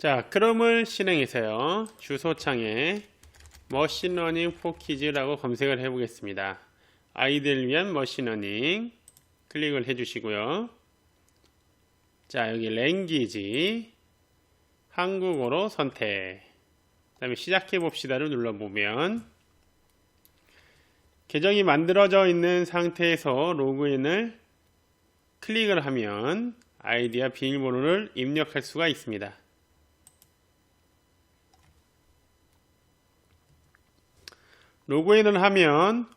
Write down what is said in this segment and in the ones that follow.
자, 크롬을 실행해서요. 주소창에 머신러닝 포 키즈라고 검색을 해 보겠습니다. 아이들을 위한 머신러닝 클릭을 해 주시고요. 자, 여기 랭귀지 한국어로 선택, 그 다음에 시작해 봅시다를 눌러보면 계정이 만들어져 있는 상태에서 로그인을 클릭을 하면 아이디와 비밀번호를 입력할 수가 있습니다. 로그인을 하면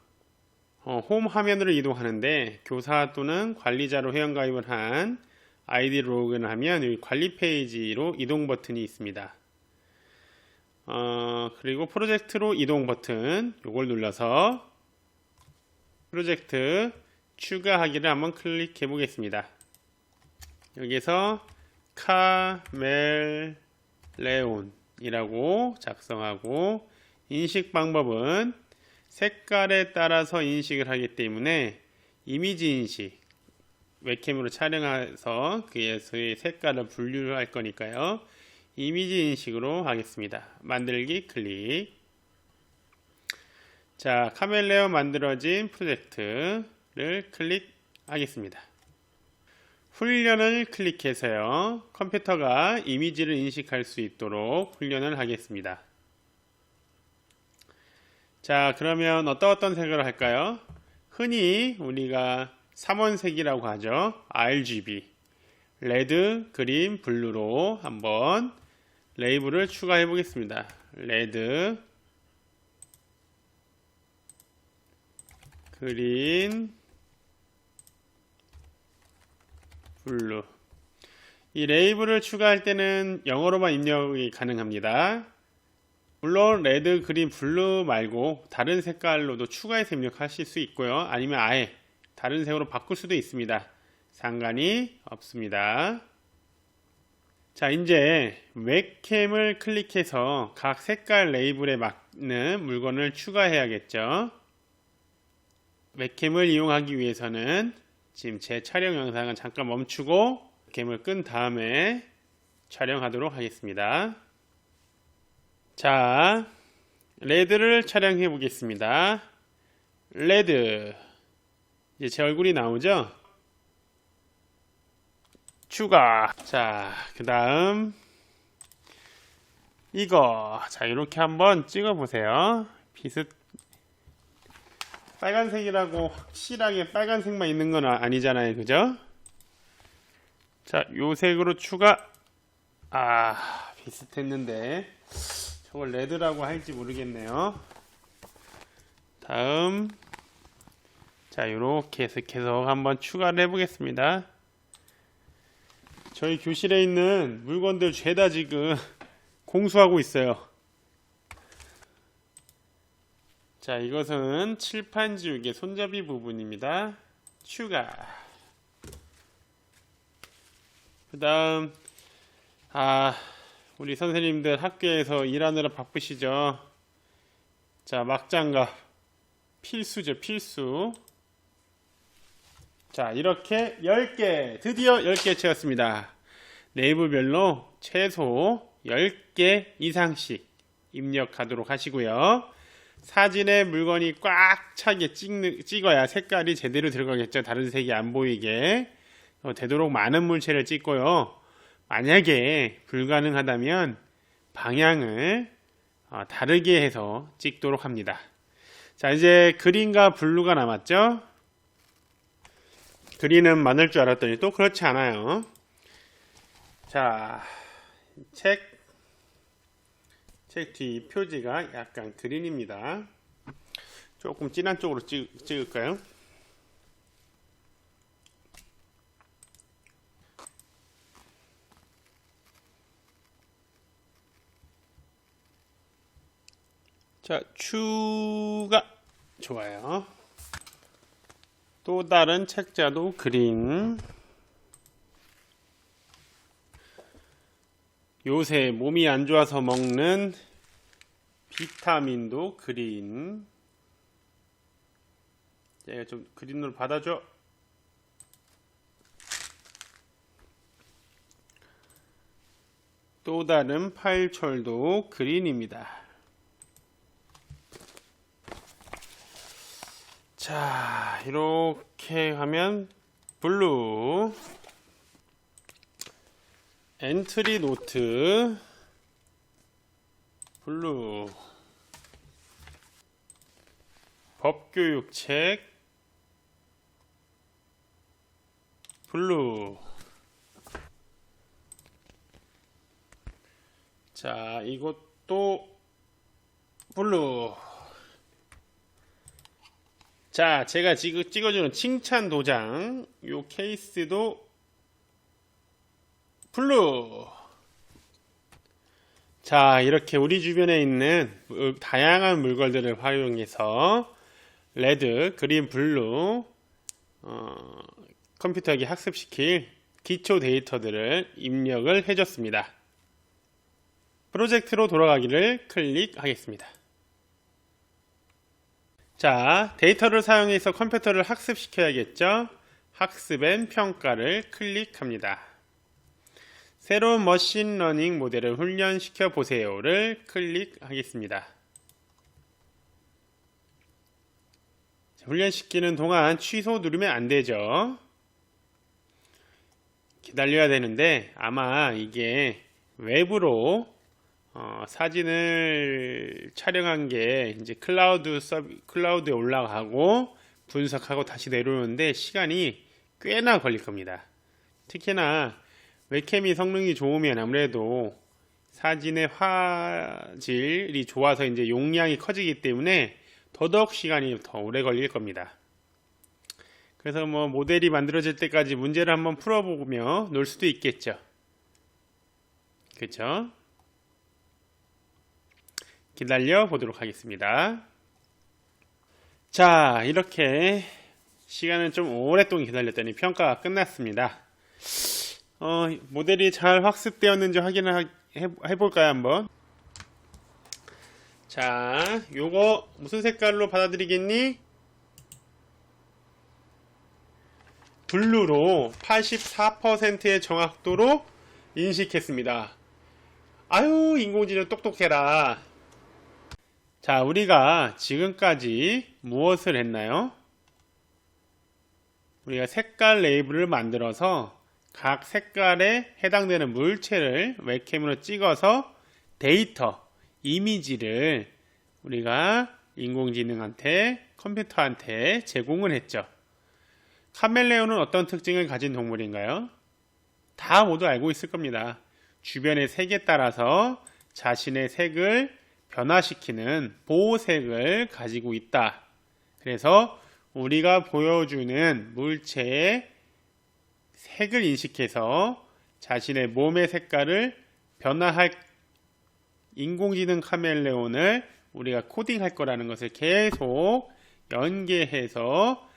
홈 화면으로 이동하는데 교사 또는 관리자로 회원가입을 한 아이디 로그인을 하면 여기 관리 페이지로 이동 버튼이 있습니다. 그리고 프로젝트로 이동 버튼 요걸 눌러서 프로젝트 추가하기를 한번 클릭해 보겠습니다. 여기서 카멜레온이라고 작성하고 인식 방법은 색깔에 따라서 인식을 하기 때문에 이미지 인식, 웹캠으로 촬영해서 그의 색깔을 분류를 할 거니까요. 이미지 인식으로 하겠습니다. 만들기 클릭. 자, 카멜레온 만들어진 프로젝트를 클릭하겠습니다. 훈련을 클릭해서요. 컴퓨터가 이미지를 인식할 수 있도록 훈련을 하겠습니다. 자, 그러면 어떤 색을 할까요? 흔히 우리가 삼원색이라고 하죠. RGB, 레드, 그린, 블루로 한번 레이블을 추가해 보겠습니다. 레드, 그린, 블루. 이 레이블을 추가할 때는 영어로만 입력이 가능합니다. 물론 레드, 그린, 블루 말고 다른 색깔로도 추가해서 입력하실 수 있고요. 아니면 아예 다른 색으로 바꿀 수도 있습니다. 상관이 없습니다. 자, 이제 웹캠을 클릭해서 각 색깔 레이블에 맞는 물건을 추가해야겠죠. 웹캠을 이용하기 위해서는 지금 제 촬영 영상은 잠깐 멈추고 웹캠을 끈 다음에 촬영하도록 하겠습니다. 자, 레드를 촬영해 보겠습니다. 레드. 이제 제 얼굴이 나오죠? 추가. 자, 그 다음 이거. 자, 이렇게 한번 찍어 보세요. 빨간색이라고 확실하게 빨간색만 있는 건 아니잖아요. 그죠? 자, 요 색으로 추가. 비슷했는데 저걸 레드라고 할지 모르겠네요. 다음, 자, 요렇게 해서 계속 한번 추가를 해보겠습니다. 저희 교실에 있는 물건들 죄다 지금 공수하고 있어요. 자, 이것은 칠판 지우개 손잡이 부분입니다. 추가. 그 다음, 우리 선생님들 학교에서 일하느라 바쁘시죠? 자, 막장갑. 필수죠, 필수. 자, 이렇게 10개, 드디어 10개 채웠습니다. 레이블별로 최소 10개 이상씩 입력하도록 하시고요. 사진에 물건이 꽉 차게 찍어야 색깔이 제대로 들어가겠죠. 다른 색이 안 보이게. 되도록 많은 물체를 찍고요. 만약에 불가능하다면 방향을 다르게 해서 찍도록 합니다. 자, 이제 그린과 블루가 남았죠? 그린은 많을 줄 알았더니 또 그렇지 않아요. 자, 책 뒤 표지가 약간 그린입니다. 조금 진한 쪽으로 찍을까요? 자, 추가. 좋아요. 또 다른 책자도 그린. 요새 몸이 안 좋아서 먹는 비타민도 그린. 좀 그린으로 받아줘. 또 다른 파일철도 그린입니다. 자, 이렇게 하면 블루, 엔트리 노트 블루, 법교육책 블루. 자, 이것도 블루. 자, 제가 지금 찍어주는 칭찬 도장, 요 케이스도 블루. 자, 이렇게 우리 주변에 있는 다양한 물건들을 활용해서 레드, 그린, 블루 컴퓨터에게 학습시킬 기초 데이터들을 입력을 해줬습니다. 프로젝트로 돌아가기를 클릭하겠습니다. 자, 데이터를 사용해서 컴퓨터를 학습시켜야겠죠? 학습 앤 평가를 클릭합니다. 새로운 머신러닝 모델을 훈련시켜 보세요를 클릭하겠습니다. 훈련시키는 동안 취소 누르면 안 되죠. 기다려야 되는데 아마 이게 외부로 사진을 촬영한 게 이제 클라우드에 올라가고 분석하고 다시 내려오는데 시간이 꽤나 걸릴 겁니다. 특히나 웹캠이 성능이 좋으면 아무래도 사진의 화질이 좋아서 이제 용량이 커지기 때문에 더더욱 시간이 더 오래 걸릴 겁니다. 그래서 뭐 모델이 만들어질 때까지 문제를 한번 풀어보며 놀 수도 있겠죠. 그렇죠? 기다려 보도록 하겠습니다. 자, 이렇게 시간을 좀 오랫동안 기다렸더니 평가가 끝났습니다. 모델이 잘 학습되었는지 확인을 해볼까요, 한번? 자, 요거 무슨 색깔로 받아들이겠니? 블루로 84%의 정확도로 인식했습니다. 아유, 인공지능 똑똑해라. 자, 우리가 지금까지 무엇을 했나요? 우리가 색깔 레이블을 만들어서 각 색깔에 해당되는 물체를 웹캠으로 찍어서 데이터, 이미지를 우리가 인공지능한테, 컴퓨터한테 제공을 했죠. 카멜레온은 어떤 특징을 가진 동물인가요? 다 모두 알고 있을 겁니다. 주변의 색에 따라서 자신의 색을 변화시키는 보호색을 가지고 있다. 그래서 우리가 보여주는 물체의 색을 인식해서 자신의 몸의 색깔을 변화할 인공지능 카멜레온을 우리가 코딩할 거라는 것을 계속 연계해서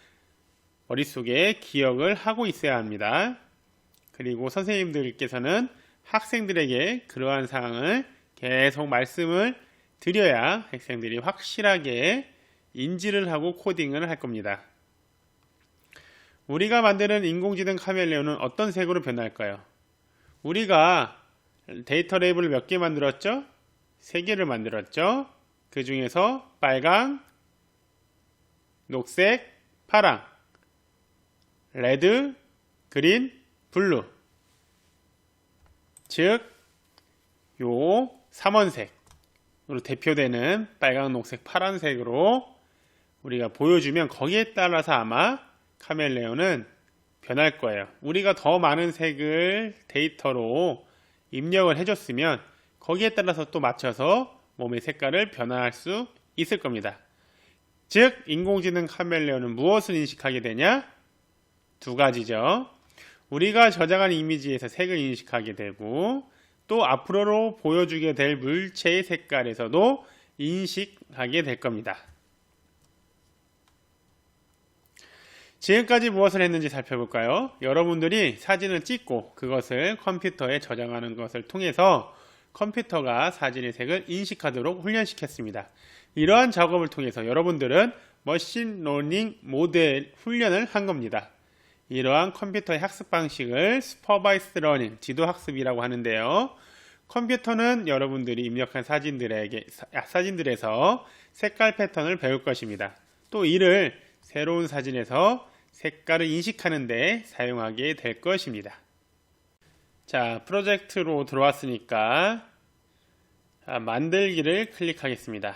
머릿속에 기억을 하고 있어야 합니다. 그리고 선생님들께서는 학생들에게 그러한 사항을 계속 말씀을 드려야 학생들이 확실하게 인지를 하고 코딩을 할 겁니다. 우리가 만드는 인공지능 카멜레온은 어떤 색으로 변할까요? 우리가 데이터 레이블을 몇 개 만들었죠? 3개를 만들었죠? 그 중에서 빨강, 녹색, 파랑, 레드, 그린, 블루. 즉, 요 3원색으로 대표되는 빨강, 녹색, 파란색으로 우리가 보여주면 거기에 따라서 아마 카멜레온은 변할 거예요. 우리가 더 많은 색을 데이터로 입력을 해줬으면 거기에 따라서 또 맞춰서 몸의 색깔을 변화할 수 있을 겁니다. 즉, 인공지능 카멜레온은 무엇을 인식하게 되냐? 2가지죠. 우리가 저장한 이미지에서 색을 인식하게 되고 또 앞으로 보여주게 될 물체의 색깔에서도 인식하게 될 겁니다. 지금까지 무엇을 했는지 살펴볼까요? 여러분들이 사진을 찍고 그것을 컴퓨터에 저장하는 것을 통해서 컴퓨터가 사진의 색을 인식하도록 훈련시켰습니다. 이러한 작업을 통해서 여러분들은 머신러닝 모델 훈련을 한 겁니다. 이러한 컴퓨터의 학습 방식을 슈퍼바이스드 러닝, 지도학습이라고 하는데요. 컴퓨터는 여러분들이 입력한 사진들에서 색깔 패턴을 배울 것입니다. 또 이를 새로운 사진에서 색깔을 인식하는 데 사용하게 될 것입니다. 자, 프로젝트로 들어왔으니까 만들기를 클릭하겠습니다.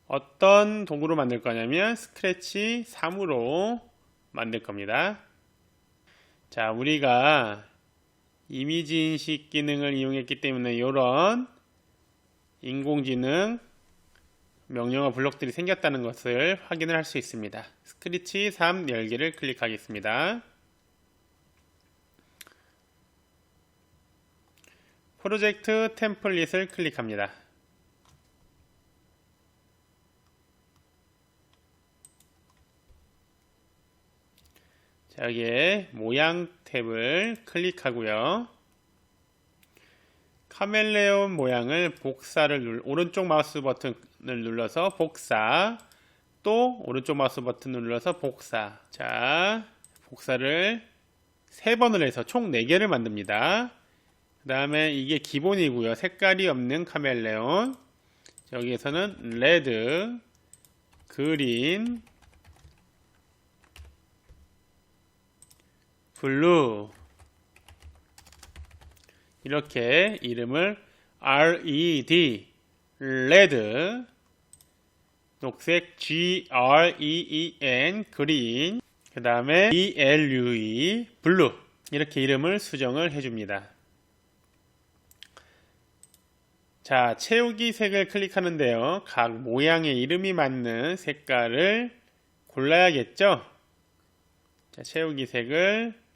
어떤 도구로 만들 거냐면 스크래치 3으로 만들 겁니다. 자, 우리가 이미지 인식 기능을 이용했기 때문에 이런 인공지능 명령어 블록들이 생겼다는 것을 확인을 할 수 있습니다. 스크래치 3 열기를 클릭하겠습니다. 프로젝트 템플릿을 클릭합니다. 자, 여기에 모양 탭을 클릭하고요. 카멜레온 모양을 오른쪽 마우스 버튼을 눌러서 복사, 또 오른쪽 마우스 버튼을 눌러서 복사. 자, 복사를 3번을 해서 총 4개를 만듭니다. 그 다음에 이게 기본이고요. 색깔이 없는 카멜레온. 여기에서는 레드, 그린, 블루, 이렇게 이름을 RED, 레드, 녹색 GREEN, 그린, 그 다음에 BLUE, 블루, 이렇게 이름을 수정을 해줍니다. 자, 채우기 색을 클릭하는데요. 각 모양의 이름이 맞는 색깔을 골라야겠죠? 자, 채우기 색을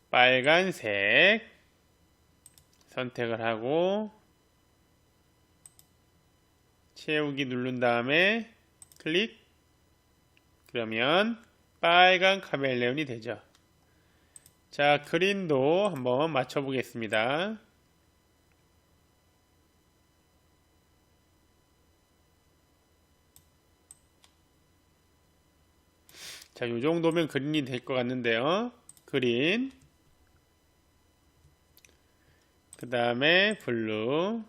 빨간색 선택을 하고 채우기 누른 다음에 클릭. 그러면 빨간 카멜레온이 되죠. 자, 그린도 한번 맞춰 보겠습니다. 자, 요 정도면 그린이 될 것 같는데요. 그린, 그 다음에 블루,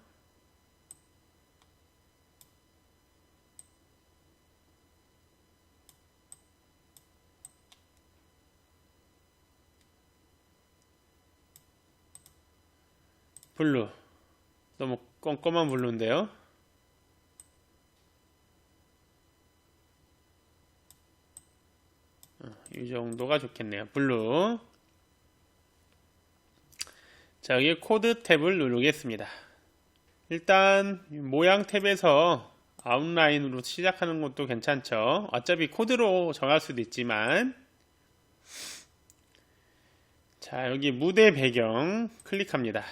블루, 너무 껌껌한 블루인데요. 이 정도가 좋겠네요. 블루. 자, 여기 코드 탭을 누르겠습니다. 일단 모양 탭에서 아웃라인으로 시작하는 것도 괜찮죠. 어차피 코드로 정할 수도 있지만, 자, 여기 무대 배경 클릭합니다.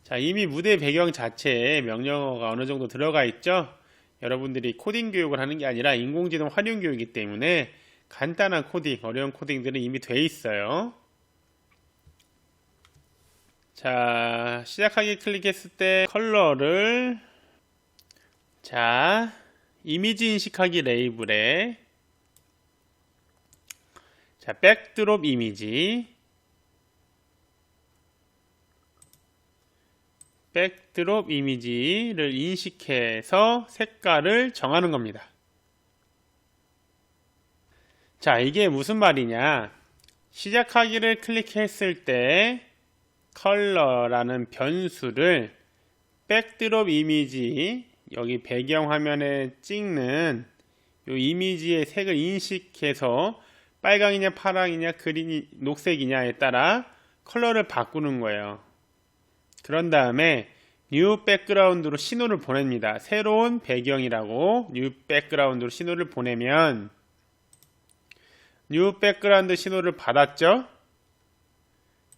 자, 이미 무대 배경 자체에 명령어가 어느 정도 들어가 있죠. 여러분들이 코딩 교육을 하는 게 아니라 인공지능 활용 교육이기 때문에 간단한 코딩, 어려운 코딩들은 이미 돼 있어요. 자, 시작하기 클릭했을 때 컬러를, 자, 이미지 인식하기 레이블에, 자, 백드롭 이미지, 백드롭 이미지를 인식해서 색깔을 정하는 겁니다. 자, 이게 무슨 말이냐? 시작하기를 클릭했을 때 컬러라는 변수를 백드롭 이미지, 여기 배경화면에 찍는 이 이미지의 색을 인식해서 빨강이냐 파랑이냐 그린이 녹색이냐에 따라 컬러를 바꾸는 거예요. 그런 다음에 뉴 백그라운드로 신호를 보냅니다. 새로운 배경이라고 뉴 백그라운드로 신호를 보내면 뉴 백그라운드 신호를 받았죠.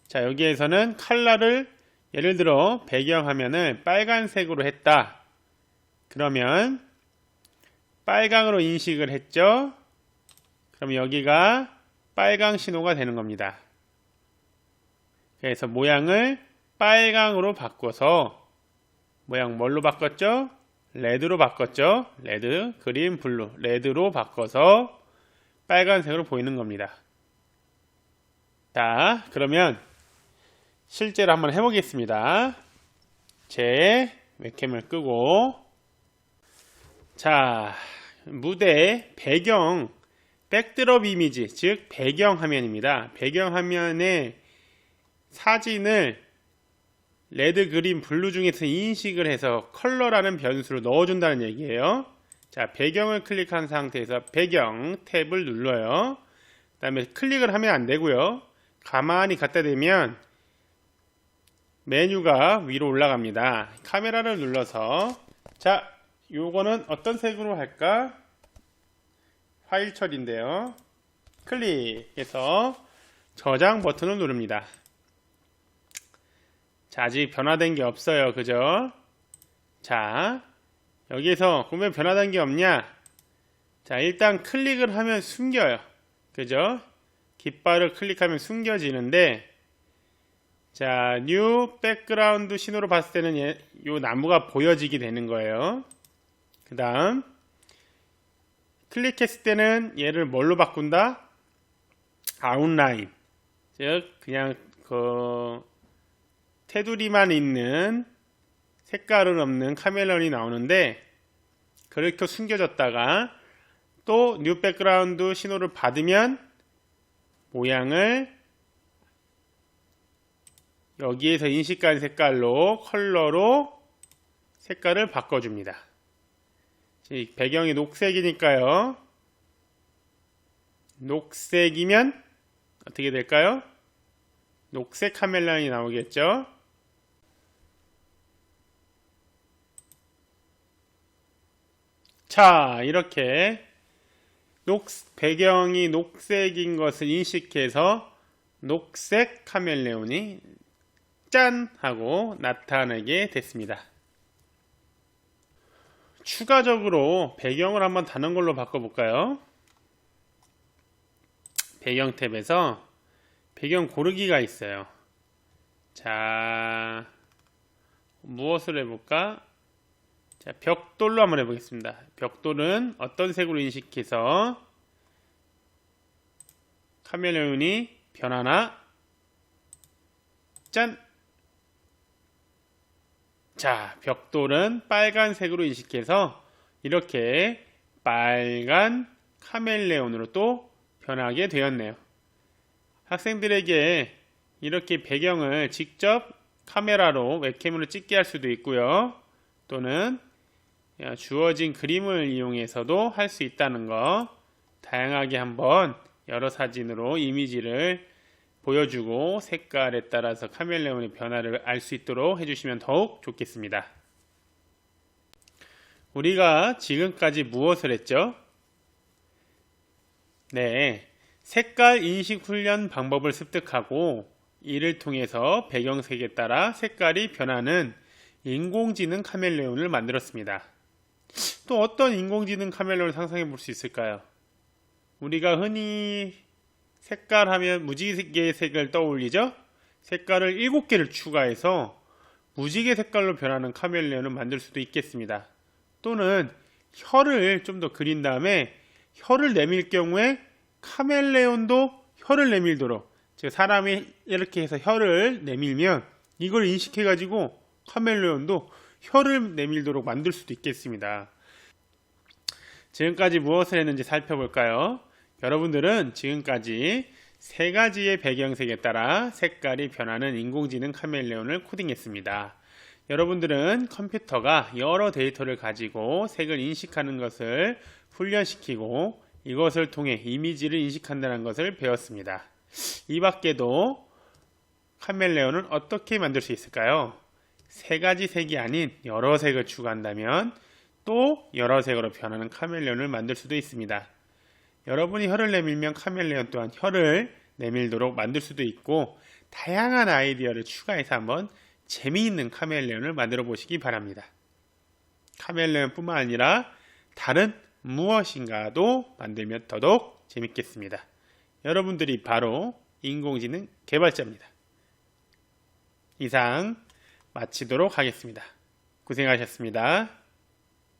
자, 여기에서는 컬러를 예를 들어 배경화면을 빨간색으로 했다. 그러면 빨강으로 인식을 했죠. 그럼 여기가 빨강 신호가 되는 겁니다. 그래서 모양을 빨강으로 바꿔서 모양 뭘로 바꿨죠? 레드로 바꿨죠? 레드, 그린, 블루, 레드로 바꿔서 빨간색으로 보이는 겁니다. 자, 그러면 실제로 한번 해보겠습니다. 제 웹캠을 끄고, 자, 무대 배경 백드롭 이미지, 즉 배경 화면입니다. 배경 화면에 사진을 레드, 그린, 블루 중에서 인식을 해서 컬러라는 변수를 넣어준다는 얘기예요. 자, 배경을 클릭한 상태에서 배경 탭을 눌러요. 그 다음에 클릭을 하면 안 되고요. 가만히 갖다 대면 메뉴가 위로 올라갑니다. 카메라를 눌러서, 자, 요거는 어떤 색으로 할까? 파일 처리인데요. 클릭해서 저장 버튼을 누릅니다. 자, 아직 변화된 게 없어요. 그죠? 자, 여기서 왜 변화된 게 없냐? 자, 일단 클릭을 하면 숨겨요. 그죠? 깃발을 클릭하면 숨겨지는데, 자, 뉴 백그라운드 신호로 봤을 때는 요 나무가 보여지게 되는 거예요. 그 다음 클릭했을 때는 얘를 뭘로 바꾼다? 아웃라인, 즉 그냥 그 테두리만 있는 색깔은 없는 카멜레온이 나오는데, 그렇게 숨겨졌다가 또 뉴 백그라운드 신호를 받으면 모양을 여기에서 인식한 색깔로, 컬러로 색깔을 바꿔줍니다. 배경이 녹색이니까요. 녹색이면 어떻게 될까요? 녹색 카멜레온이 나오겠죠. 자, 이렇게 배경이 녹색인 것을 인식해서 녹색 카멜레온이 짠! 하고 나타나게 됐습니다. 추가적으로 배경을 한번 다른 걸로 바꿔볼까요? 배경 탭에서 배경 고르기가 있어요. 자, 무엇을 해볼까? 자, 벽돌로 한번 해보겠습니다. 벽돌은 어떤 색으로 인식해서 카멜레온이 변하나? 짠! 자, 벽돌은 빨간색으로 인식해서 이렇게 빨간 카멜레온으로 또 변하게 되었네요. 학생들에게 이렇게 배경을 직접 카메라로 웹캠으로 찍게 할 수도 있고요. 또는 주어진 그림을 이용해서도 할 수 있다는 거, 다양하게 한번 여러 사진으로 이미지를 보여주고 색깔에 따라서 카멜레온의 변화를 알 수 있도록 해주시면 더욱 좋겠습니다. 우리가 지금까지 무엇을 했죠? 네, 색깔 인식 훈련 방법을 습득하고 이를 통해서 배경색에 따라 색깔이 변하는 인공지능 카멜레온을 만들었습니다. 또 어떤 인공지능 카멜레온을 상상해 볼 수 있을까요? 우리가 흔히 색깔 하면 무지개 색을 떠올리죠? 색깔을 7개를 추가해서 무지개 색깔로 변하는 카멜레온을 만들 수도 있겠습니다. 또는 혀를 좀 더 그린 다음에 혀를 내밀 경우에 카멜레온도 혀를 내밀도록, 즉 사람이 이렇게 해서 혀를 내밀면 이걸 인식해 가지고 카멜레온도 혀를 내밀도록 만들 수도 있겠습니다. 지금까지 무엇을 했는지 살펴볼까요? 여러분들은 지금까지 3가지의 배경색에 따라 색깔이 변하는 인공지능 카멜레온을 코딩했습니다. 여러분들은 컴퓨터가 여러 데이터를 가지고 색을 인식하는 것을 훈련시키고 이것을 통해 이미지를 인식한다는 것을 배웠습니다. 이 밖에도 카멜레온을 어떻게 만들 수 있을까요? 3가지 색이 아닌 여러 색을 추가한다면 또 여러 색으로 변하는 카멜레온을 만들 수도 있습니다. 여러분이 혀를 내밀면 카멜레온 또한 혀를 내밀도록 만들 수도 있고, 다양한 아이디어를 추가해서 한번 재미있는 카멜레온을 만들어 보시기 바랍니다. 카멜레온 뿐만 아니라 다른 무엇인가도 만들면 더더욱 재밌겠습니다. 여러분들이 바로 인공지능 개발자입니다. 이상 마치도록 하겠습니다. 고생하셨습니다.